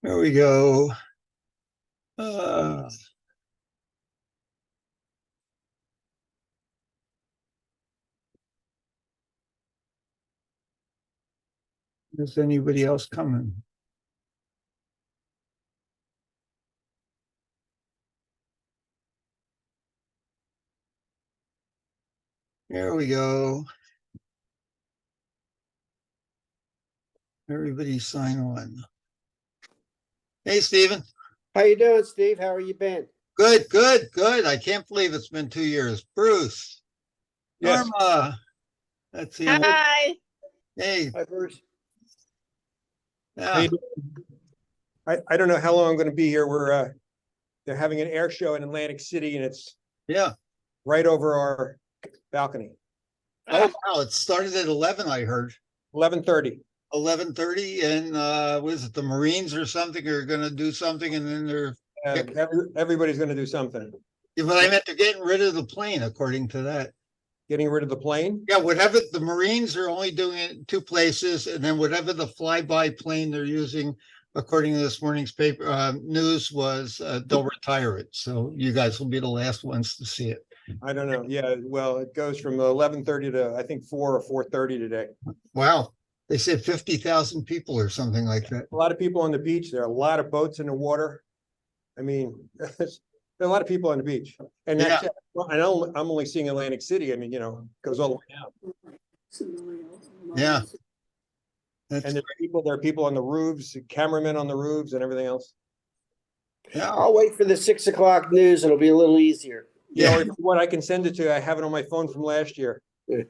There we go. Uh, is anybody else coming? There we go. Everybody sign on. Hey, Stephen. How you doing, Steve? How are you been? Good, good, good. I can't believe it's been 2 years. Bruce. Yes. Norma. Let's see. Hi. Hey. Hi, Bruce. Yeah. I don't know how long I'm going to be here. They're having an air show in Atlantic City, and it's Yeah. right over our balcony. Oh, wow. It started at 11, I heard. 11:30. 11:30, and was it the Marines or something are going to do something, and then they're. Everybody's going to do something. Yeah, but I meant they're getting rid of the plane, according to that. Getting rid of the plane? Yeah, whatever the Marines are only doing it in two places, and then whatever the flyby plane they're using, according to this morning's paper news, was they'll retire it. So you guys will be the last ones to see it. I don't know. Yeah, well, it goes from 11:30 to I think 4 or 4:30 today. Wow, they said 50,000 people or something like that. A lot of people on the beach. There are a lot of boats in the water. I mean, there are a lot of people on the beach, and that's it. I know I'm only seeing Atlantic City. I mean, it goes all the way out. Yeah. And there are people on the roofs, cameramen on the roofs, and everything else. Yeah. I'll wait for the 6 o'clock news. It'll be a little easier. Yeah. What I can send it to, I have it on my phone from last year. It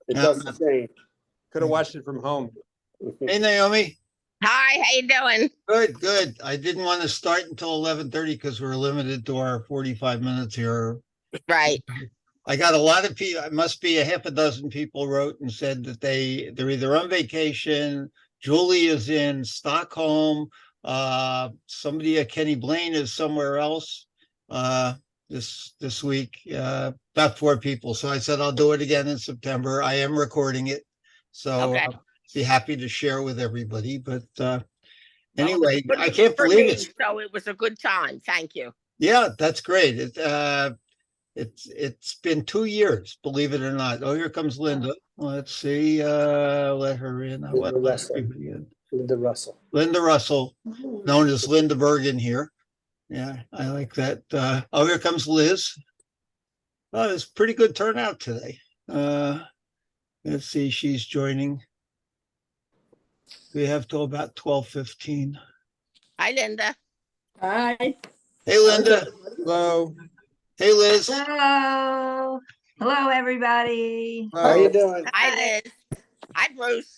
doesn't change. Could have watched it from home. Hey, Naomi. Hi, how you doing? Good, good. I didn't want to start until 11:30 because we're limited to our 45 minutes here. Right. I got a lot of people. It must be a half a dozen people wrote and said that they're either on vacation. Julie is in Stockholm. Somebody at Kenny Blaine is somewhere else this week. About 4 people. So I said I'll do it again in September. I am recording it, so Okay. be happy to share with everybody. But anyway, I can't For believe me, it. so it was a good time. Thank you. Yeah, that's great. It's been 2 years, believe it or not. Oh, here comes Linda. Let's see. Let her in. I want to let everybody in. Linda Russell. Linda Russell, known as Linda Bergen here. Yeah, I like that. Oh, here comes Liz. Oh, it's pretty good turnout today. Let's see, she's joining. We have till about 12:15. Hi, Linda. Hi. Hey, Linda. Hello. Hey, Liz. Hello. Hello, everybody. How you doing? Hi, Liz. Hi, Bruce.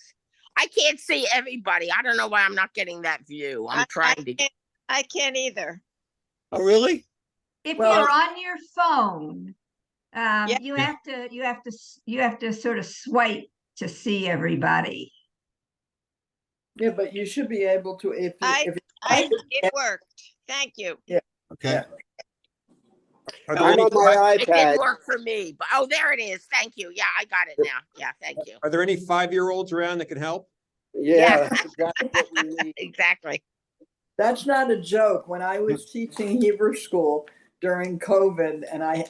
I can't see everybody. I don't know why I'm not getting that view. I'm trying to. I can't either. Oh, really? If Well- you're on your phone, Yeah. you have to sort of swipe to see everybody. Yeah, but you should be able to if It worked. Thank you. Okay. Are there I'm any on my It didn't iPad. work for me, but oh, there it is. Thank you. Yeah, I got it now. Yeah, thank you. Are there any 5-year-olds around that can help? Yeah, that's exactly what we need. Exactly. That's not a joke. When I was teaching Hebrew school during COVID, and I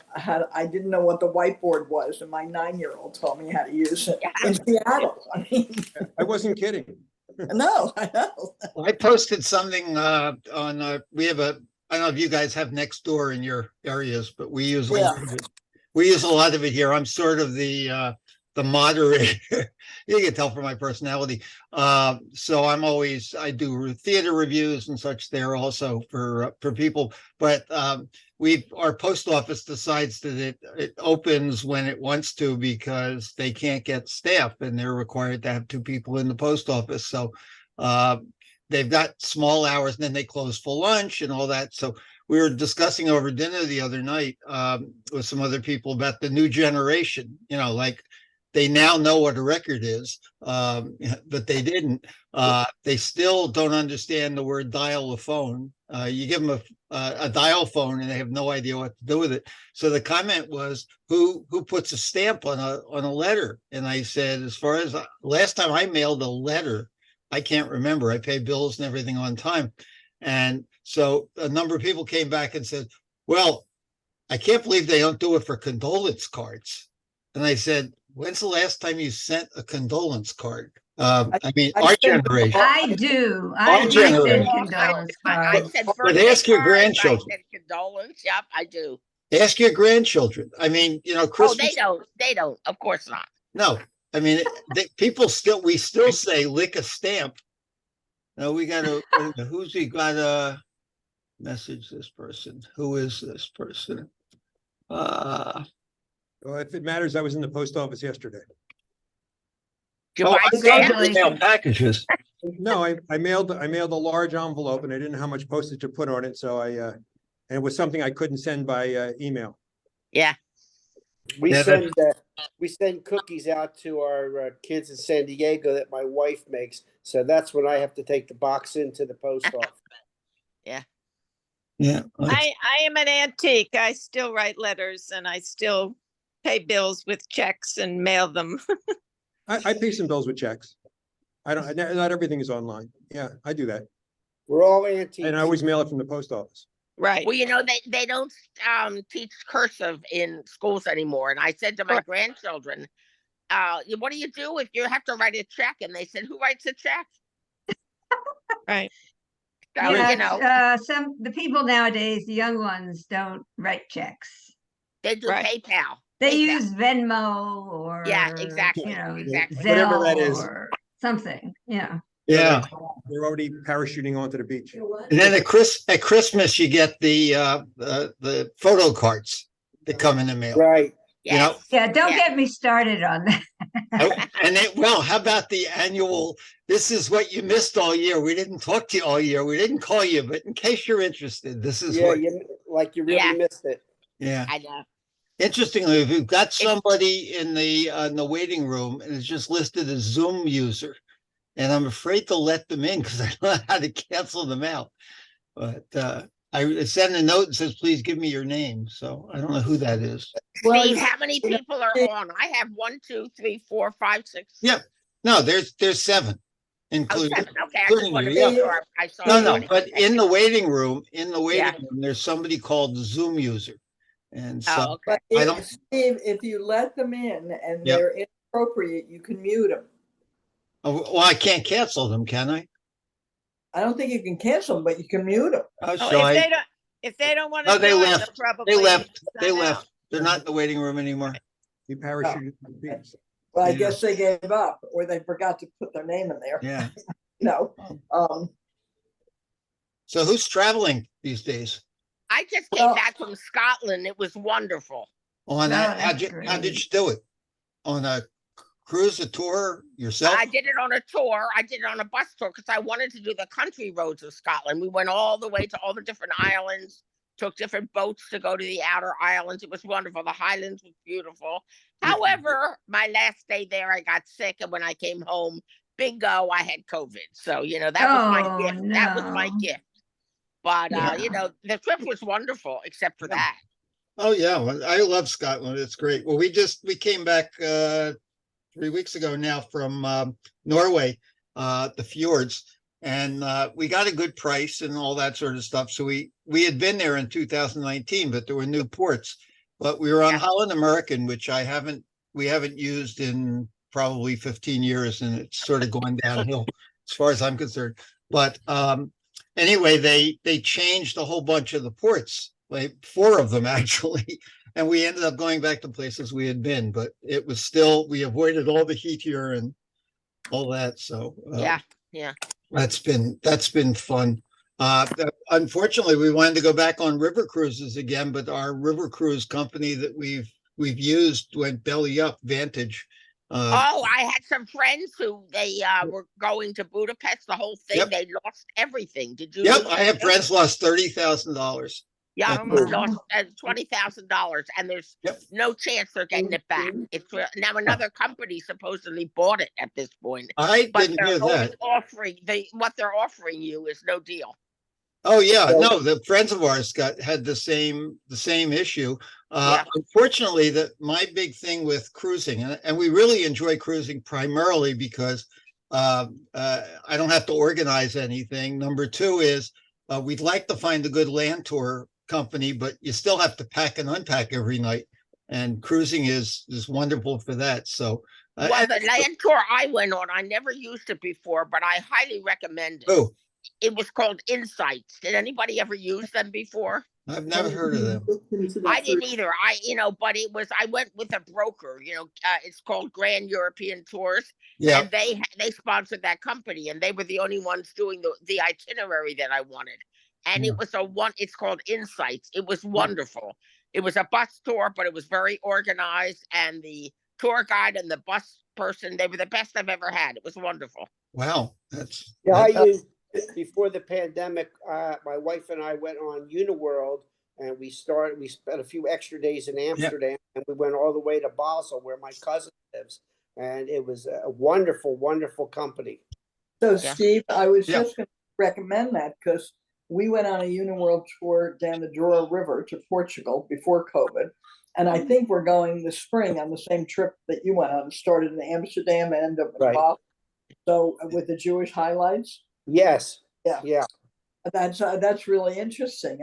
didn't know what the whiteboard was, and my 9-year-old taught me how to use it in Seattle. I mean, I wasn't kidding. no, I know. I posted something on we have I don't know if you guys have Nextdoor in your areas, but we use a lot of it. We use a lot of it here. I'm sort of the moderator. You can tell from my personality. So I do theater reviews and such there also for people. But our post office decides that it opens when it wants to because they can't get staff and they're required to have 2 people in the post office. So they've got small hours and then they close for lunch and all that. So we were discussing over dinner the other night with some other people about the new generation, like they now know what a record is, but they didn't. They still don't understand the word dial a phone. You give them a dial phone and they have no idea what to do with it. So the comment was, who puts a stamp on a letter? And I said, as far as last time I mailed a letter I can't remember. I pay bills and everything on time. And so a number of people came back and said, well, I can't believe they don't do it for condolence cards. And I said, when's the last time you sent a condolence card? I mean, I our sent- generation. I do Our send generation. condolence I cards. said But birthday ask your cards, grandchildren. I said condolence. Yep, I do. Ask your grandchildren. I mean, Oh, Christmas. they don't. They don't. Of course not. No, I mean, we still say lick a stamp. No, we got to, who's we got to message this person? Who is this person? Well, if it matters, I was in the post office yesterday. Oh, I saw your Congratulations. email packages. No, I mailed a large envelope and I didn't know how much postage to put on it, so and it was something I couldn't send by email. Yeah. We Yeah, send cookies out to our kids in San Diego that my wife makes. So that's when I have to take the box into the post office. Yeah. I am an antique. I still write letters and I still pay bills with checks and mail them. I pay some bills with checks. I don't, not everything is online. Yeah, I do that. We're all antiques. And I always mail it from the post office. Right. Well, they don't teach cursive in schools anymore. And I said to my grandchildren, what do you do if you have to write a check? And they said, who writes a check? Right. So, The people nowadays, the young ones, don't write checks. they do Right. PayPal. They PayPal. use Venmo or Yeah, exactly, exactly. Whatever Zelle that is. or something. Yeah. Yeah. They're already parachuting onto the beach. And then at Christmas, you get the photo cards that come in the mail. Right. Yes. Yeah. Don't Yeah. get me started on that. And how about the annual, this is what you missed all year. We didn't talk to you all year. We didn't call you, but in case you're interested, this is Yeah, what, you really Yeah. missed it. yeah. I know. Interestingly, if you've got somebody in the waiting room and it's just listed as Zoom user, and I'm afraid to let them in because I don't know how to cancel them out. But I send a note and says, please give me your name. So I don't know who that is. Well, Steve, how many people are on? I have 1, 2, 3, 4, 5, 6. Yeah. No, there's 7, Oh, including. 7. Okay, I including just want to you, make yeah. sure I saw No, everybody. but Okay. in the waiting room, Yeah. there's somebody called the Zoom user. And so Oh, okay. but I don't- Steve, if you let them in and Yep. they're inappropriate, you can mute them. well, I can't cancel them, can I? I don't think you can cancel them, but you can mute them. Oh, Oh, shall I? if they don't want No, to they join, left. they'll probably They left. They sign out. left. They're not in the waiting room anymore. You parachuted to the beach. Well, I Yeah. guess they gave up or they forgot to put their name in there. Yeah. No. So who's traveling these days? I just came Well- back from Scotland. It was wonderful. On No, how that's did you great. do it? On a cruise, a tour yourself? I did it on a tour. I did it on a bus tour because I wanted to do the country roads of Scotland. We went all the way to all the different islands, took different boats to go to the outer islands. It was wonderful. The Highlands was beautiful. However, my last day there, I got sick. And when I came home, bingo, I had COVID. So, that was my Oh, gift. That was my no. gift. But, Yeah. the trip was wonderful, except for that. Oh yeah, well, I love Scotland. It's great. Well, we came back 3 weeks ago now from Norway, the fjords, and we got a good price and all that sort of stuff. So we had been there in 2019, but there were new ports. But we were on Yeah. Holland American, which we haven't used in probably 15 years, and it's sort of going downhill as far as I'm concerned. But anyway, they changed a whole bunch of the ports, like 4 of them actually, and we ended up going back to places we had been, but it was still, we avoided all the heat here and all that. So Yeah. that's been fun. Unfortunately, we wanted to go back on river cruises again, but our river cruise company that we've used went belly up, Vantage. Oh, I had some friends who they were going to Budapest, the whole thing. Yep. They lost everything. Did you? Yep, lose I have everything? friends lost $30,000. Yeah, Oh, we my. lost $20,000, and there's Yep. no chance they're getting it back. It's now another company supposedly bought it at this point, I but didn't hear they're only that. offering what they're offering you is no deal. Oh yeah, So- no, the friends of ours had the same issue. Yeah. Unfortunately, my big thing with cruising, and we really enjoy cruising primarily because I don't have to organize anything. Number two is, we'd like to find a good land tour company, but you still have to pack and unpack every night. And cruising is wonderful for that. So, Well, the land tour I went on, I never used it before, but I highly recommend it. oh, It was called Insights. Did anybody ever use them before? I've never heard of them. I didn't either. But I went with a broker, it's called Grand European Tours. Yeah, And they sponsored that company, and they were the only ones doing the itinerary that I wanted. And Yeah. it's called Insights. It was wonderful. It was a bus tour, but it was very organized, and the tour guide and the bus person, they were the best I've ever had. It was wonderful. wow, that's Yeah, I that- used, before the pandemic, my wife and I went on Uniworld, and we spent a few extra days in Amsterdam, and we went all the way to Basel, where my cousin lives. And it was a wonderful, wonderful company. So Yeah. Steve, I was Yeah. just gonna recommend that because we went on a Uniworld tour down the Douro River to Portugal before COVID. And I think we're going this spring on the same trip that you went on. It started in Amsterdam and ended up in Right. Basel. So with the Jewish highlights, Yes. Yeah. Yeah. that's really interesting.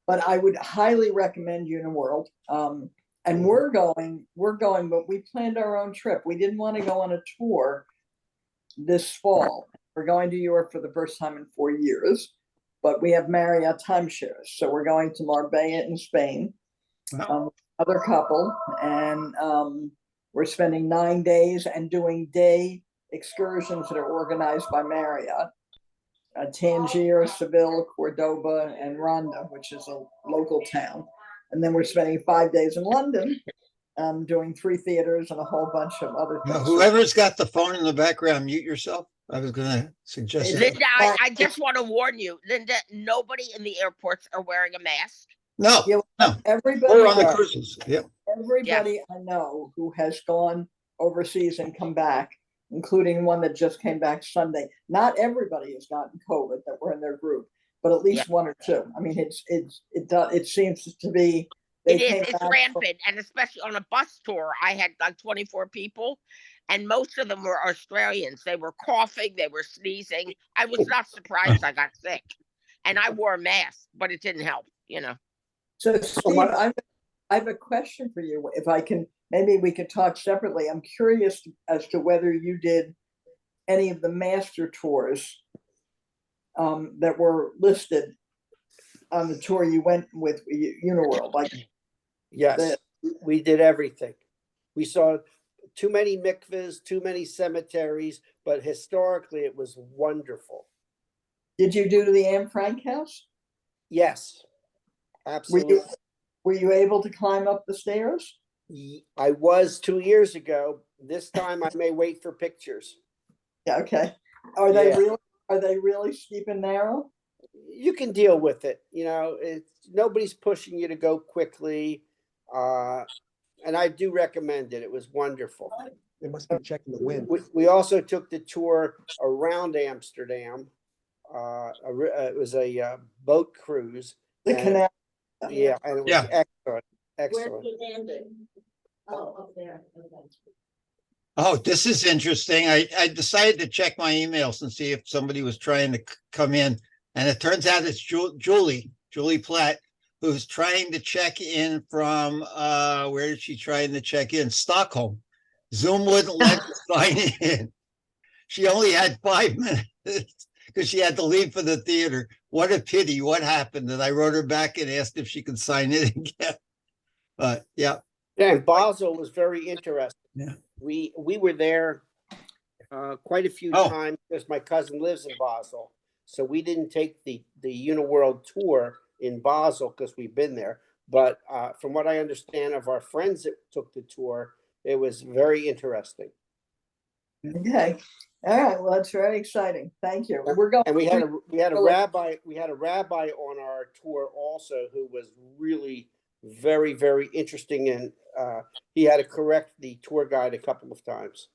But I would highly recommend Uniworld. And we're going, but we planned our own trip. We didn't want to go on a tour this fall. We're going to Europe for the first time in 4 years, but we have Marriott timeshares. So we're going to Marbella in Spain, other couple, and we're spending 9 days and doing day excursions that are organized by Marriott. Tangier, Seville, Cordoba, and Ronda, which is a local town. And then we're spending 5 days in London, doing 3 theaters and a whole bunch of other Now, things. whoever's got the phone in the background, mute yourself. I was gonna suggest that. Linda, I just want to warn you, Linda, nobody in the airports are wearing a mask. No, Yeah, no, everybody, we're on the cruises. Yeah, everybody I know who has gone overseas and come back, including one that just came back Sunday. Not everybody has gotten COVID that were in their group, but at least one or two. I mean, it seems to be. It's rampant, and especially on a bus tour, I had like 24 people, and most of them were Australians. They were coughing, they were sneezing. I was not surprised I got sick, and I wore a mask, but it didn't help. So Steve, I have a question for you. If I can, maybe we could talk separately. I'm curious as to whether you did any of the master tours that were listed on the tour you went with Uniworld. Like, Yes, we did everything. We saw too many mikvahs, too many cemeteries, but historically it was wonderful. did you do the Anne Frank house? Yes, absolutely. Were you able to climb up the stairs? I was 2 years ago. This time I may wait for pictures. Yeah. Okay. Are they Yeah. really steep and narrow? You can deal with it. Nobody's pushing you to go quickly. And I do recommend it. It was wonderful. They must be checking the wind. We also took the tour around Amsterdam. It was a boat cruise. The And- canal. Yeah, and it was Yeah. excellent, excellent. Up there. oh, this is interesting. I decided to check my emails and see if somebody was trying to come in. And it turns out it's Julie Platt, who's trying to check in from, where is she trying to check in? Stockholm. Zoom wouldn't let her sign in. She only had 5 minutes because she had to leave for the theater. What a pity. What happened? And I wrote her back and asked if she could sign in again. But yeah. Yeah, and Basel was very interesting. Yeah. We were there quite a few Oh. times because my cousin lives in Basel. So we didn't take the Uniworld tour in Basel because we've been there. But from what I understand of our friends that took the tour, it was very interesting. Okay. All right. Well, that's very exciting. Thank you. We're going. And we had a Really? rabbi on our tour also who was really very, very interesting, and he had to correct the tour guide a couple of times.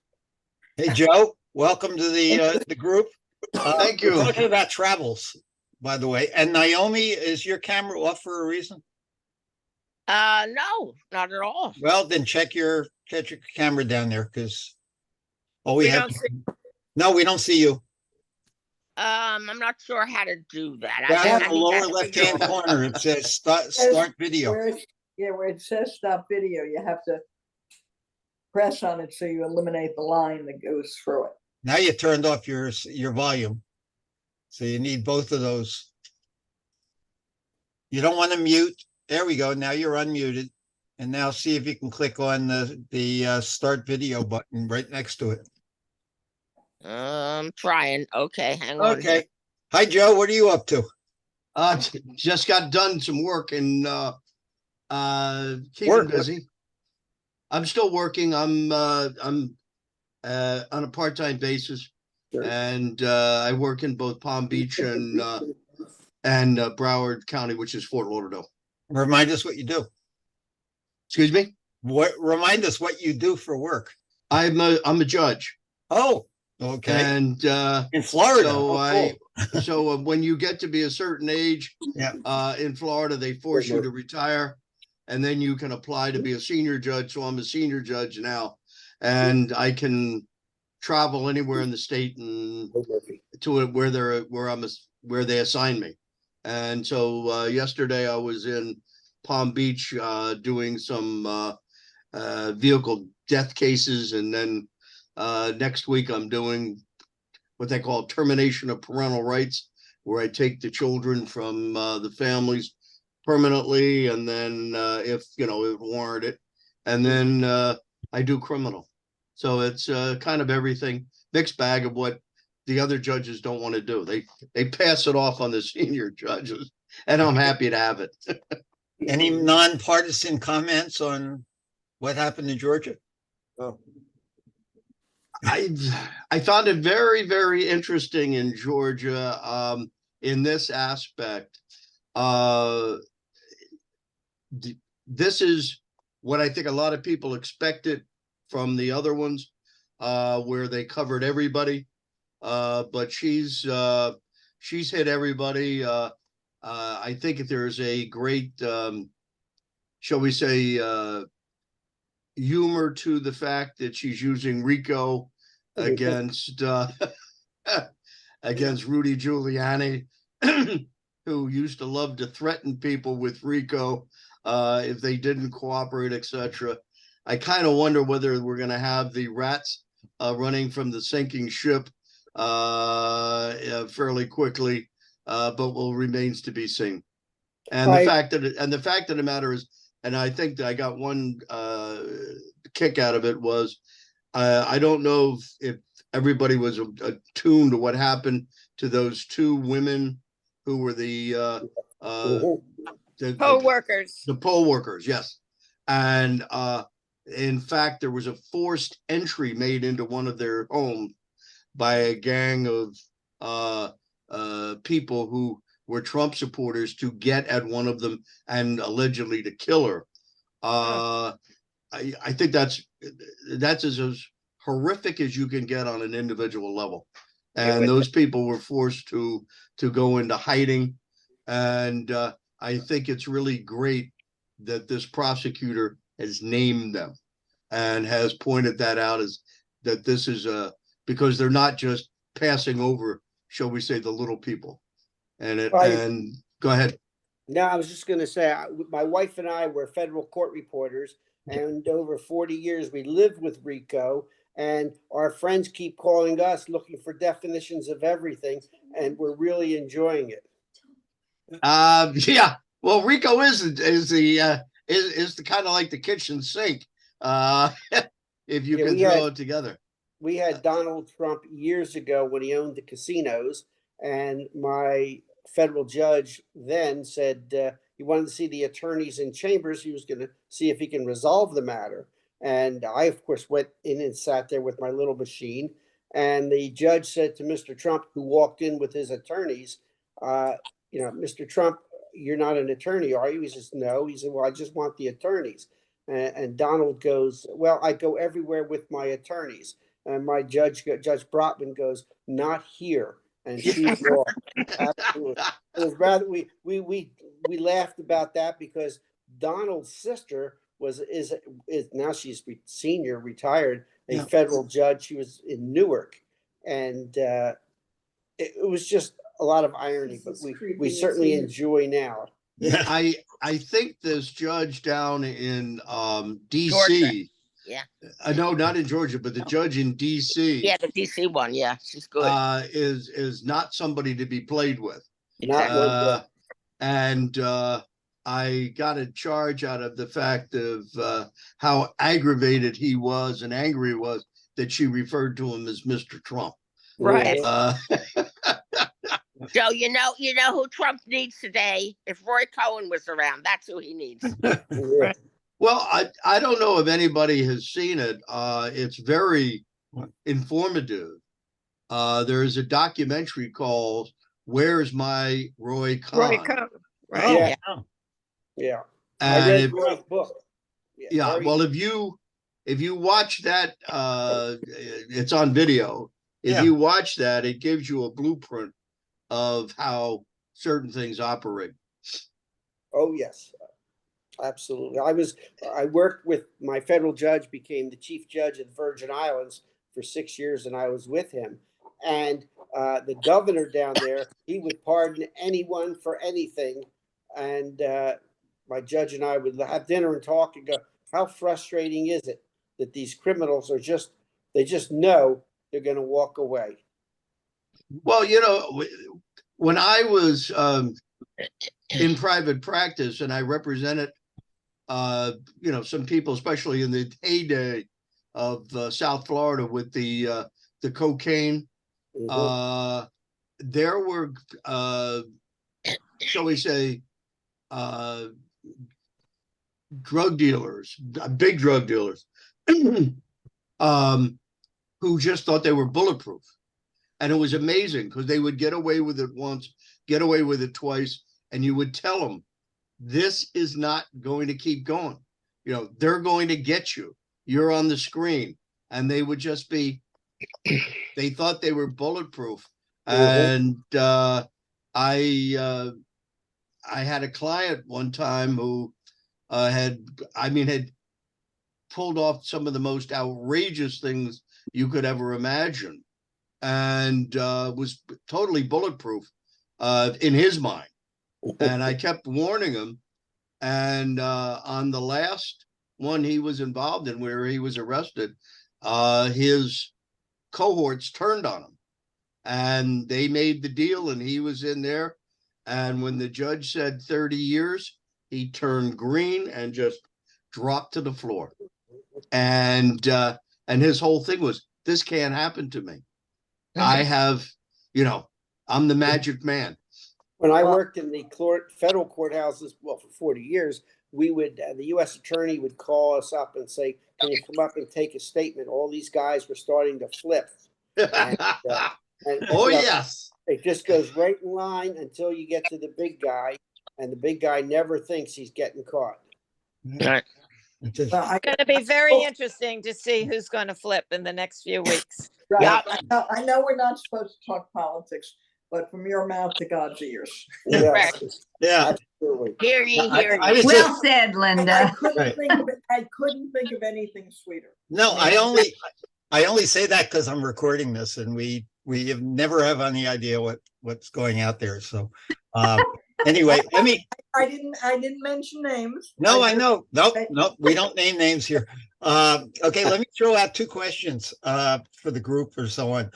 Hey, Joe, welcome to the group. Thank We're you. talking about travels, by the way. And Naomi, is your camera off for a reason? No, not at all. Well, then check your camera down there because all we We have. don't see- No, we don't see you. I'm not sure how to do that. Down in the I think lower that's- left-hand corner, it says start video. Where it says stop video, you have to press on it so you eliminate the line that goes through it. Now you turned off your volume. So you need both of those. You don't want to mute. There we go. Now you're unmuted. And now see if you can click on the start video button right next to it. Trying. Okay, hang on. Okay. Hi, Joe. What are you up to? Just got done some work and keeping busy. I'm still working. I'm on a part-time basis, and I work in both Palm Beach and Broward County, which is Fort Lauderdale. Remind us what you do. Excuse me? Remind us what you do for work. I'm a judge. Oh, okay. And in Florida. So so when you get to be a certain age, in Florida, they force you to retire, and then you can apply to be a senior judge. So I'm a senior judge now, and I can travel anywhere in the state and to where they assign me. And so yesterday I was in Palm Beach doing some vehicle death cases, and then next week I'm doing what they call termination of parental rights, where I take the children from the families permanently, and then if it warranted, and then I do criminal. So it's kind of everything, mixed bag of what the other judges don't want to do. They pass it off on the senior judges, and I'm happy to have it. Any nonpartisan comments on what happened in Georgia? Oh, I found it very, very interesting in Georgia in this aspect. This is what I think a lot of people expected from the other ones, where they covered everybody. But she's hit everybody. I think there's a great, shall we say, humor to the fact that she's using Rico against against Rudy Giuliani, who used to love to threaten people with Rico if they didn't cooperate, etc. I kind of wonder whether we're going to have the rats running from the sinking ship fairly quickly, but remains to be seen. And the fact of the matter is, and I think that I got one kick out of it was, I don't know if everybody was attuned to what happened to those two women who were the Poll workers. The poll workers, yes. And in fact, there was a forced entry made into one of their homes by a gang of people who were Trump supporters to get at one of them and allegedly to kill her. I think that's as horrific as you can get on an individual level. And those people were forced to go into hiding. And I think it's really great that this prosecutor has named them and has pointed that out, as that this is because they're not just passing over, shall we say, the little people. And go ahead. No, I was just going to say, my wife and I were federal court reporters, and over 40 years we lived with Rico, and our friends keep calling us looking for definitions of everything, and we're really enjoying it. Yeah. Well, Rico is the kind of like the kitchen sink, if you can throw it together. We had Donald Trump years ago when he owned the casinos, and my federal judge then said he wanted to see the attorneys in chambers. He was going to see if he can resolve the matter. And I, of course, went in and sat there with my little machine. And the judge said to Mr. Trump, who walked in with his attorneys, Mr. Trump, you're not an attorney, are you? He says, no. He said, well, I just want the attorneys. And Donald goes, well, I go everywhere with my attorneys. And my Judge Brotman goes, not here. And she's wrong. Absolutely. It was rather we laughed about that because Donald's sister is now she's senior, retired, a federal judge. She was in Newark, and it was just a lot of irony, but we certainly enjoy now. Yeah. I think this judge down in DC. Georgia. Yeah. No, not in Georgia, but the judge in DC. Yeah, the DC one. Yeah, she's good. Is not somebody to be played with. Not And I got a charge out of the fact of how aggravated he was and angry he was that she referred to him as Mr. Trump. Right. Joe, you know who Trump needs today? If Roy Cohen was around, that's who he needs. Yeah. Well, I don't know if anybody has seen it. It's very informative. There is a documentary called "Where's My Roy Cohn?" Roy Cohn. Right. Oh, Yeah. wow. Yeah. And I read if- Roy's book. yeah, very- well, if you watch that, it's on video. If Yeah. you watch that, it gives you a blueprint of how certain things operate. Oh, yes, absolutely. I worked with my federal judge, became the chief judge of the Virgin Islands for 6 years, and I was with him. And the governor down there, he would pardon anyone for anything. And my judge and I would have dinner and talk and go, how frustrating is it that these criminals they just know they're going to walk away. Well, when I was in private practice and I represented, some people, especially in the heyday of South Florida with the cocaine, there were, shall we say, drug dealers, big drug dealers, who just thought they were bulletproof. And it was amazing because they would get away with it once, get away with it twice, and you would tell them, this is not going to keep going. They're going to get you. You're on the screen. And they would just be, they thought they were bulletproof. And I had a client one time who had pulled off some of the most outrageous things you could ever imagine, and was totally bulletproof in his mind. And I kept warning him. And on the last one he was involved in, where he was arrested, his cohorts turned on him, and they made the deal, and he was in there. And when the judge said 30 years, he turned green and just dropped to the floor. And his whole thing was, this can't happen to me. I have, I'm the magic man. When I worked in the federal courthouses, for 40 years, we would, the U.S. attorney would call us up and say, can you come up and take a statement? All these guys were starting to flip. And, Yes. It just goes right in line until you get to the big guy, and the big guy never thinks he's getting caught. Right. It's going to be very interesting to see who's going to flip in the next few weeks. Right. Yeah. I know we're not supposed to talk politics, but from your mouth to God's ears. Correct. Yeah. Absolutely. Hear ye, hear ye. I was Well just, said, Linda. I couldn't think of anything sweeter. no, I only say that because I'm recording this, and we have never have any idea what's going out there. So anyway, I didn't mention names. no, I know. Nope, we don't name names here. Okay, let me throw out two questions for the group or so on.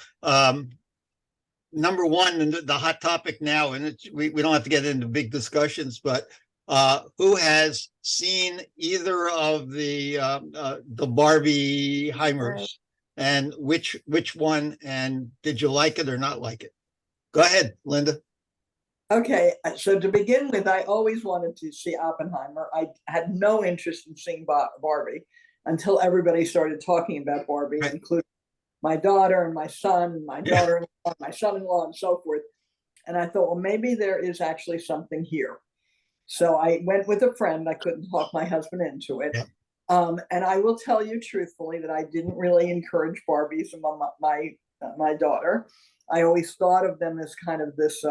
Number one, and the hot topic now, and we don't have to get into big discussions, but who has seen either of the Barbie Heimers, and which one, and did you like it or not like it? Go ahead, Linda. Okay, so to begin with, I always wanted to see Oppenheimer. I had no interest in seeing Barbie until everybody started talking about Barbie, Right. including my daughter and my son, my daughter-in-law, my son-in-law, and so forth. And I thought, well, maybe there is actually something here. So I went with a friend. I couldn't talk my husband into it. Yeah. And I will tell you truthfully that I didn't really encourage Barbies among my daughter. I always thought of them as kind of this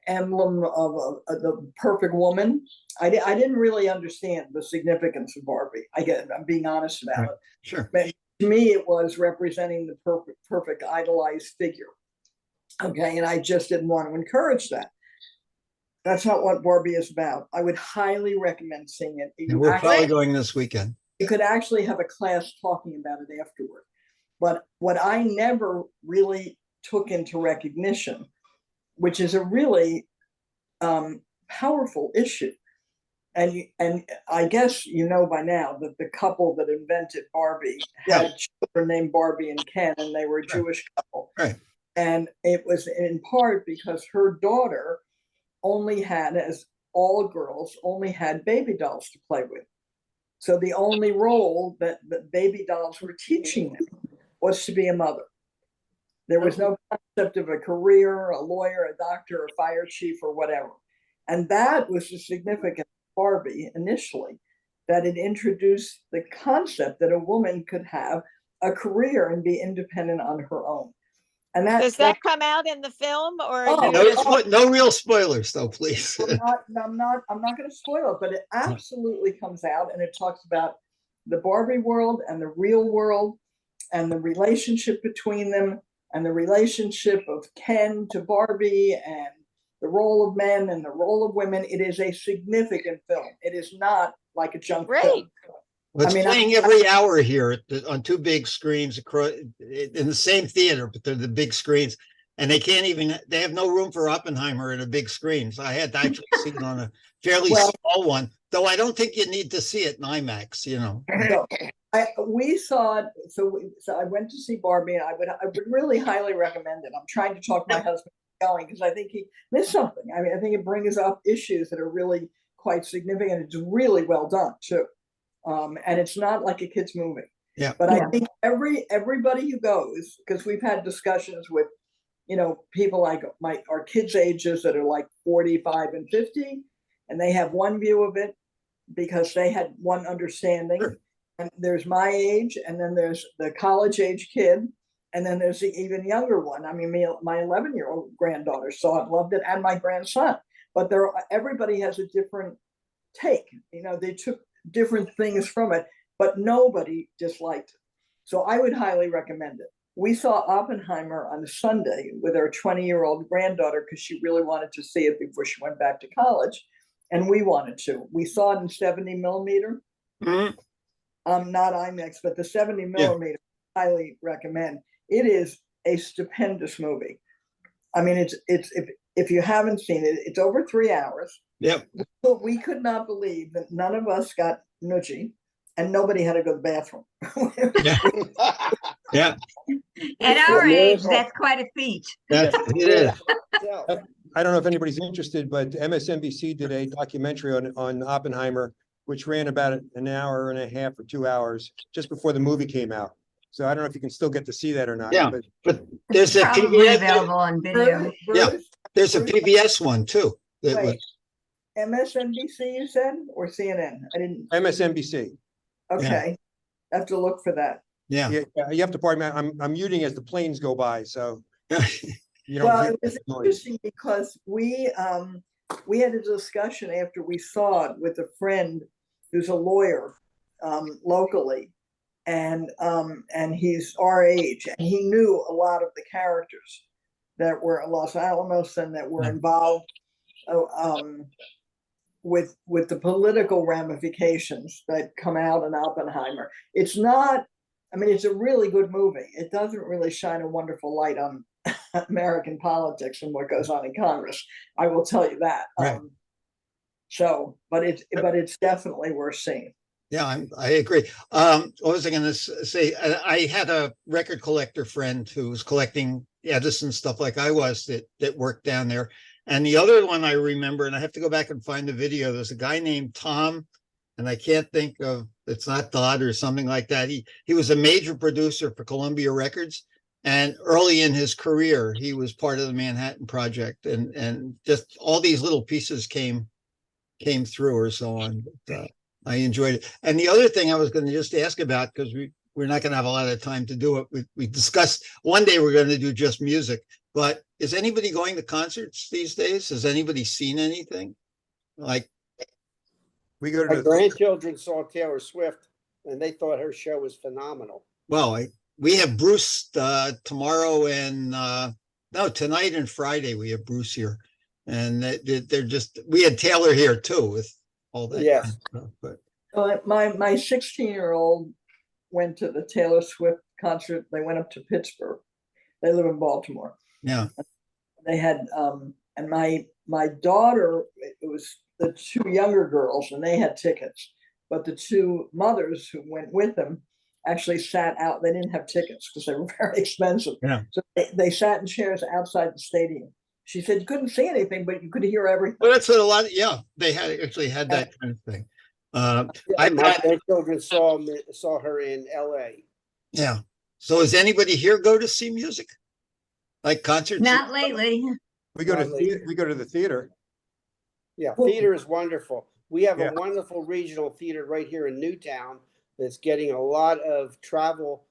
emblem of the perfect woman. I didn't really understand the significance of Barbie. I'm being honest about it. Sure. But to me, it was representing the perfect idolized figure. Okay, and I just didn't want to encourage that. That's not what Barbie is about. I would highly recommend seeing it. And we're probably going this weekend. You could actually have a class talking about it afterward. But what I never really took into recognition, which is a really powerful issue, and I guess you know by now that the couple that invented Barbie had children named Barbie and Ken, and they were a Jewish couple. Right. And it was in part because her daughter only had, as all girls, only had baby dolls to play with. So the only role that baby dolls were teaching them was to be a mother. There was no concept of a career, a lawyer, a doctor, a fire chief, or whatever. And that was the significance of Barbie initially, that it introduced the concept that a woman could have a career and be independent on her own. And Does that come out in the film, or? No real spoilers, though, please. I'm not going to spoil it, but it absolutely comes out, and it talks about the Barbie world and the real world, and the relationship between them, and the relationship of Ken to Barbie, and the role of men and the role of women. It is a significant film. It is not like a junk film. Well, it's playing every hour here on two big screens across in the same theater, but they're the big screens, and they have no room for Oppenheimer in a big screen. So I had to actually see it on a fairly small one, though I don't think you need to see it in IMAX, you know. So we saw it. So I went to see Barbie, and I would really highly recommend it. I'm trying to talk my husband going because I think he missed something. I mean, I think it brings up issues that are really quite significant. It's really well done too. And it's not like a kid's movie. Yeah. But I think everybody who goes, because we've had discussions with, you know, people like our kids' ages that are like 45 and 50, and they have one view of it because they had one understanding. Sure. And there's my age, and then there's the college age kid, and then there's the even younger one. I mean, my 11-year-old granddaughter saw it, loved it, and my grandson. But everybody has a different take. You know, they took different things from it, but nobody disliked it. So I would highly recommend it. We saw Oppenheimer on a Sunday with our 20-year-old granddaughter because she really wanted to see it before she went back to college, and we wanted to. We saw it in 70 millimeter. Mm-hmm. Not IMAX, but the 70 millimeter. Yeah. Highly recommend. It is a stupendous movie. I mean, it's if you haven't seen it, it's over 3 hours. Yep. But we could not believe that none of us got nudgy, and nobody had to go to the bathroom. Yeah. At our age, that's quite a feat. It is. I don't know if anybody's interested, but MSNBC did a documentary on Oppenheimer, which ran about an hour and a half or 2 hours just before the movie came out. So I don't know if you can still get to see that or not. Yeah, but there's a probably available on video. Yeah, there's a PBS one too. Wait, MSNBC you said, or CNN? I didn't. MSNBC. Okay, I have to look for that. Yeah, you have to pardon me. I'm muting as the planes go by, so you don't. Well, it was interesting because we had a discussion after we saw it with a friend who's a lawyer locally, and he's our age, and he knew a lot of the characters that were at Los Alamos and that were involved with the political ramifications that come out in Oppenheimer. It's not, I mean, it's a really good movie. It doesn't really shine a wonderful light on American politics and what goes on in Congress. I will tell you that. Right. But it's definitely worth seeing. Yeah, I agree. What was I going to say? I had a record collector friend who was collecting Edison stuff like I was that worked down there. And the other one I remember, and I have to go back and find the video, there's a guy named Tom, and I can't think of, it's not Dodd or something like that. He was a major producer for Columbia Records. And early in his career, he was part of the Manhattan Project, and just all these little pieces came through or so on. But, I enjoyed it. And the other thing I was going to just ask about, because we're not going to have a lot of time to do it. We discussed one day we're going to do just music, but is anybody going to concerts these days? Has anybody seen anything? Like, we go to my grandchildren saw Taylor Swift, and they thought her show was phenomenal. Well, we have Bruce tomorrow and no, tonight and Friday we have Bruce here. And they're just, we had Taylor here too with all that Yes. kind of stuff. But My 16-year-old went to the Taylor Swift concert. They went up to Pittsburgh. They live in Baltimore. yeah, They had and my daughter, it was the two younger girls, and they had tickets, but the two mothers who went with them actually sat out. They didn't have tickets because they were very expensive. Yeah. So they sat in chairs outside the stadium. She said you couldn't see anything, but you could hear everything. well, that's what a lot of, yeah, they had actually had that kind of thing. My grandchildren saw her in LA. Yeah. So does anybody here go to see music? Like concerts? Not lately. We go to Not lately. we go to the theater. Yeah, theater is wonderful. We have Yeah. a wonderful regional theater right here in Newtown that's getting a lot of travel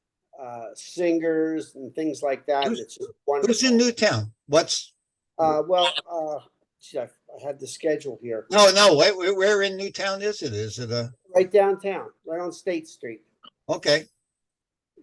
singers and things like that. It's just wonderful. Who's in Newtown? What's, Gee, I had the schedule here. no, wait, where in Newtown is it? Is it Right downtown, right on State Street. okay.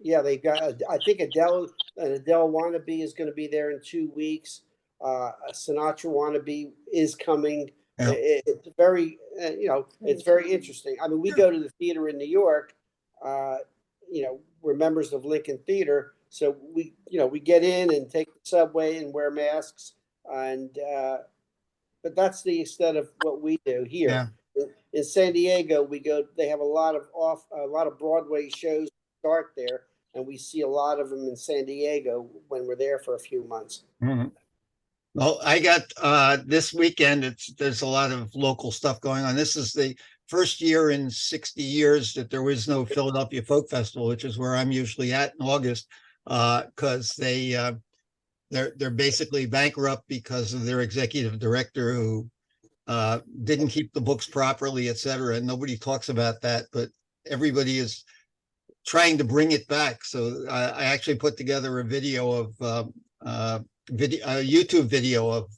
Yeah, they got, I think Adele Wannabe is going to be there in 2 weeks. A Sinatra Wannabe is coming. Yeah. It's very, it's very interesting. I mean, we go to the theater in New York, we're members of Lincoln Theater. So we get in and take the subway and wear masks. And, but that's the extent of what we do here. Yeah. In San Diego, they have a lot of Broadway shows start there, and we see a lot of them in San Diego when we're there for a few months. Mhm. Well, I got this weekend, there's a lot of local stuff going on. This is the first year in 60 years that there was no Philadelphia Folk Festival, which is where I'm usually at in August, because they're basically bankrupt because of their executive director who didn't keep the books properly, etc. And nobody talks about that, but everybody is trying to bring it back. So I actually put together a video of a YouTube video of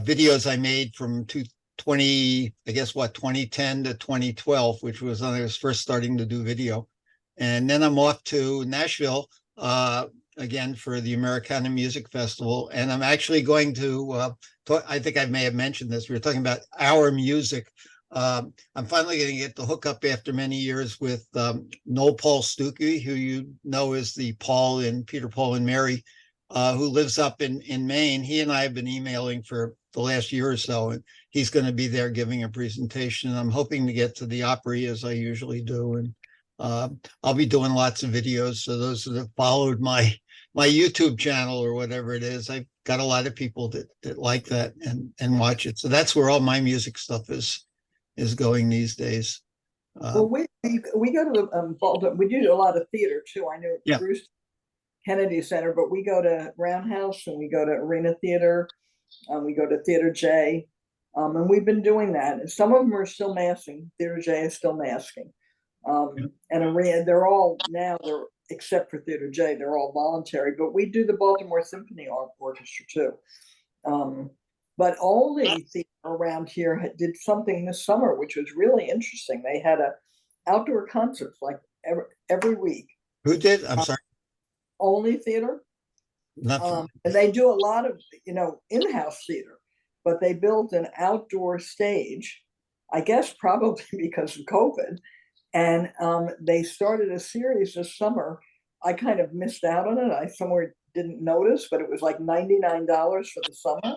videos I made from 2010 to 2012, which was when I was first starting to do video. And then I'm off to Nashville again for the Americana Music Festival. And I'm actually going to talk, I think I may have mentioned this. We were talking about our music. I'm finally going to get the hookup after many years with Noel Paul Stuckey, who you know is the Paul in Peter, Paul and Mary, who lives up in Maine. He and I have been emailing for the last year or so, and he's going to be there giving a presentation. I'm hoping to get to the Opry as I usually do. And I'll be doing lots of videos. So those that have followed my YouTube channel or whatever it is, I've got a lot of people that like that and watch it. So that's where all my music stuff is going these days. Well, we go to Baltimore. We do a lot of theater too. I know Bruce Kennedy Center, but we go to Roundhouse and we go to Arena Theater. We go to Theater J, and we've been doing that. And some of them are still masking. Theater J is still masking, and Arena. They're except for Theater J, they're all voluntary. But we do the Baltimore Symphony Orchestra too. But only theater around here did something this summer, which was really interesting. They had outdoor concerts like every week. Who did? I'm sorry. Only theater. And they do a lot of, in-house theater, but they built an outdoor stage, I guess probably because of COVID. And they started a series this summer. I kind of missed out on it. I somewhere didn't notice, but it was like $99 for the summer.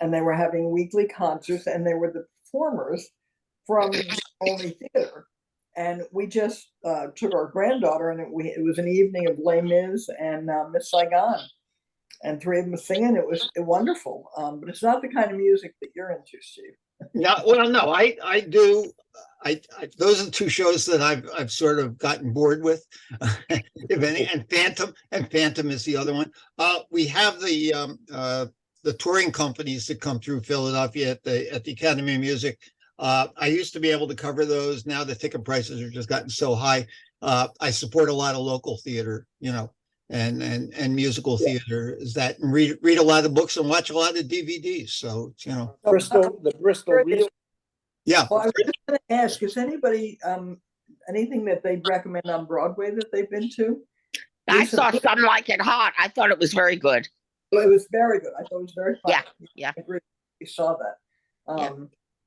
And they were having weekly concerts, and they were the performers from Only Theater. And we just took our granddaughter, and it was an evening of Les Mis and Miss Saigon, and three of them singing. It was wonderful, but it's not the kind of music that you're into, Steve. Yeah, well, no, I do. Those are the two shows that I've sort of gotten bored with, if any. And Phantom is the other one. We have the touring companies that come through Philadelphia at the Academy of Music. I used to be able to cover those. Now the ticket prices are just gotten so high. I support a lot of local theater, and musical theater is that, and read a lot of books and watch a lot of DVDs. So, The Bristol. Yeah. Well, I was just going to ask, is anybody anything that they recommend on Broadway that they've been to? I saw Some Like It Hot. I thought it was very good. Well, it was very good. I thought it was very fun. Yeah. I agree. We saw that. Yeah.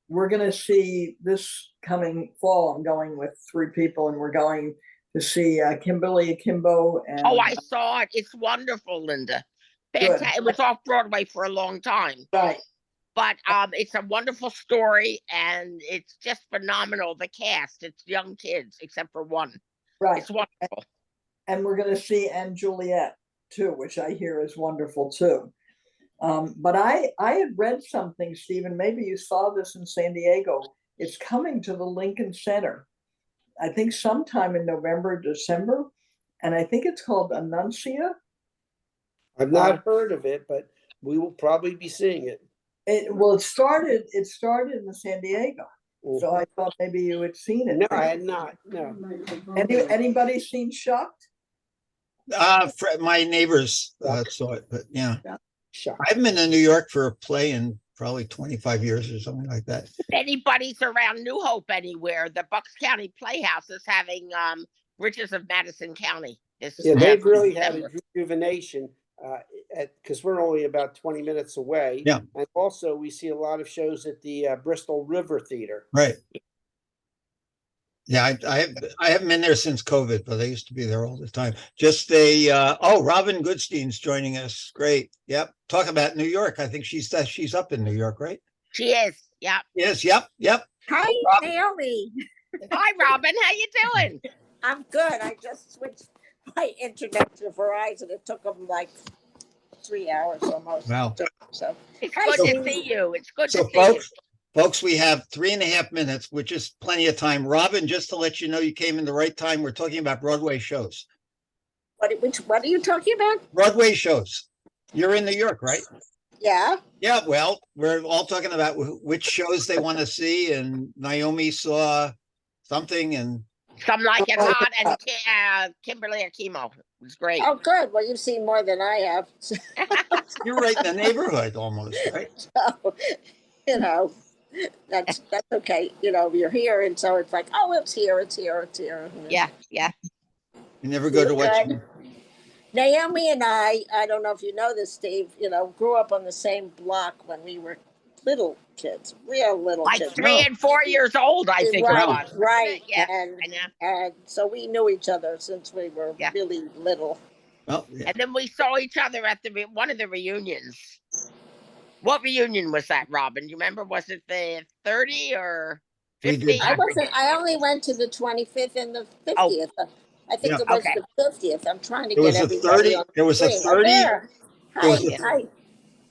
We're gonna see this coming fall. I'm going with 3 people, and we're going to see Kimberly Akimbo and. Oh, I saw it. It's wonderful, Linda. Good. It was off Broadway for a long time. Right. But it's a wonderful story, and it's just phenomenal. The cast, it's young kids, except for one. Right. It's wonderful. And we're gonna see Anne Juliet too, which I hear is wonderful too. But I had read something, Stephen, maybe you saw this in San Diego. It's coming to the Lincoln Center, I think sometime in November, December. And I think it's called Annuncia. I've not heard of it, but we will probably be seeing it. It started in the San Diego. So I thought maybe you had seen it. No, I had not. No. Anybody seen Shucked? My neighbors saw it, but yeah. Shucked. I haven't been to New York for a play in probably 25 years or something like that. If anybody's around New Hope anywhere, the Bucks County Playhouse is having Bridges of Madison County. Yeah, they've really had a rejuvenation because we're only about 20 minutes away. Yeah. And also we see a lot of shows at the Bristol River Theater. Right. Yeah, I haven't been there since COVID, but I used to be there all the time. Just Robin Goodstein's joining us. Great. Yep. Talk about New York. I think she's up in New York, right? She is. Yep. Yes. Yep. Hi, Robin. Naomi. Hi, Robin. How you doing? I'm good. I just switched my internet to Verizon. It took them like 3 hours almost. Wow. So It's Hi, good to Steve. see you. It's good So to see you. folks, we have 3.5 minutes, which is plenty of time. Robin, just to let you know, you came in the right time. We're talking about Broadway shows. what are you talking about? Broadway shows. You're in New York, right? Yeah. Yeah, well, we're all talking about which shows they want to see, and Naomi saw something, and Some Like It Hot and Kimberly Akimbo. It was great. Oh, good. Well, you've seen more than I have. you're right in the neighborhood almost, right? So, you know, that's okay. You know, you're here, and so it's like, oh, it's here. Yeah. You never go to watch them. Naomi and I don't know if you know this, Steve, grew up on the same block when we were little kids, real little Like kids. 3 and 4 years old, I think it was. Right. Yeah. And, I know. and so we knew each other since we were really little. Well, yeah. And then we saw each other at one of the reunions. What reunion was that, Robin? You remember? Was it the 30 or 50? I only went to the 25th and the 50th. I think it was the 50th. I'm trying to get everybody on. There was a 30. Hi.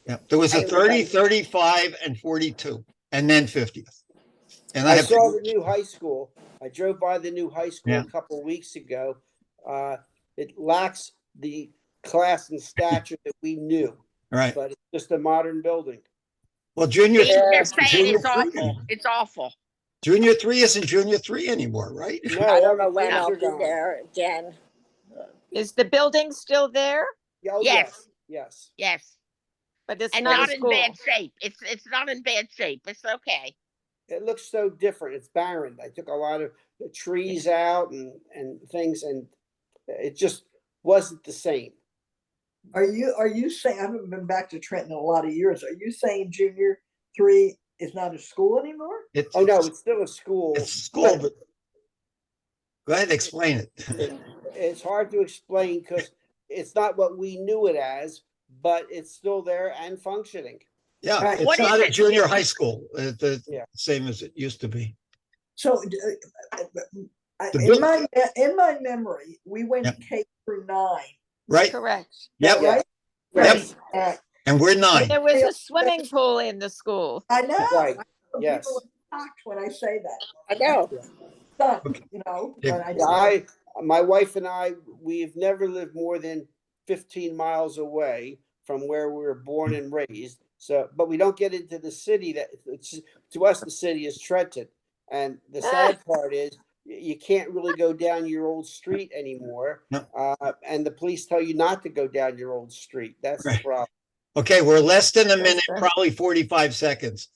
Yeah, there was a 30, 35, and 42, and then 50th. And I saw the new high school. I drove by the new high school Yeah. a couple of weeks ago. It lacks the class and stature that we knew, right. but it's just a modern building. Well, junior They're saying junior it's awful. It's awful. Junior 3 isn't junior 3 anymore, right? No, I don't know when things I'll are be gone. there again. Is the building still there? Oh, Yes. yes. But it's And not not a in school. bad shape. It's not in bad shape. It's okay. It looks so different. It's barren. I took a lot of the trees out and things, and it just wasn't the same. Are you saying, I haven't been back to Trenton in a lot of years. Are you saying junior 3 is not a school anymore? It's still a school. It's school, but go ahead, explain it. It's hard to explain because it's not what we knew it as, but it's still there and functioning. Yeah, Right. it's What not is a it? junior high school, Yeah. same as it used to be. So in my memory, we went K through 9. Right? Correct. Yep. Yeah. Right? Yes. And we're 9. There was a swimming pool in the school. I know. Right. People Yes. are shocked when I say that. I know. My wife and I, we've never lived more than 15 miles away from where we were born and raised. So, but we don't get into the city. To us, the city is Trenton. And the sad part is you can't really go down your old street anymore. No. And the police tell you not to go down your old street. That's the Right. problem. Okay, we're less than a minute, probably 45 seconds.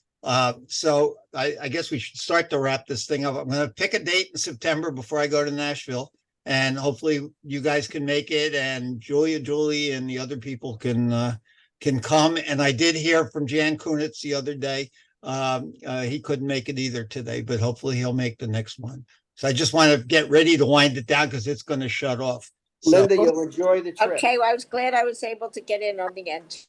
So I guess we should start to wrap this thing up. I'm going to pick a date in September before I go to Nashville, and hopefully you guys can make it, and Julie, and the other people can come. And I did hear from Jan Kunitz the other day. He couldn't make it either today, but hopefully he'll make the next one. So I just want to get ready to wind it down because it's going to shut off. So, Linda, you'll enjoy the trip. Okay, well, I was glad I was able to get in on the end.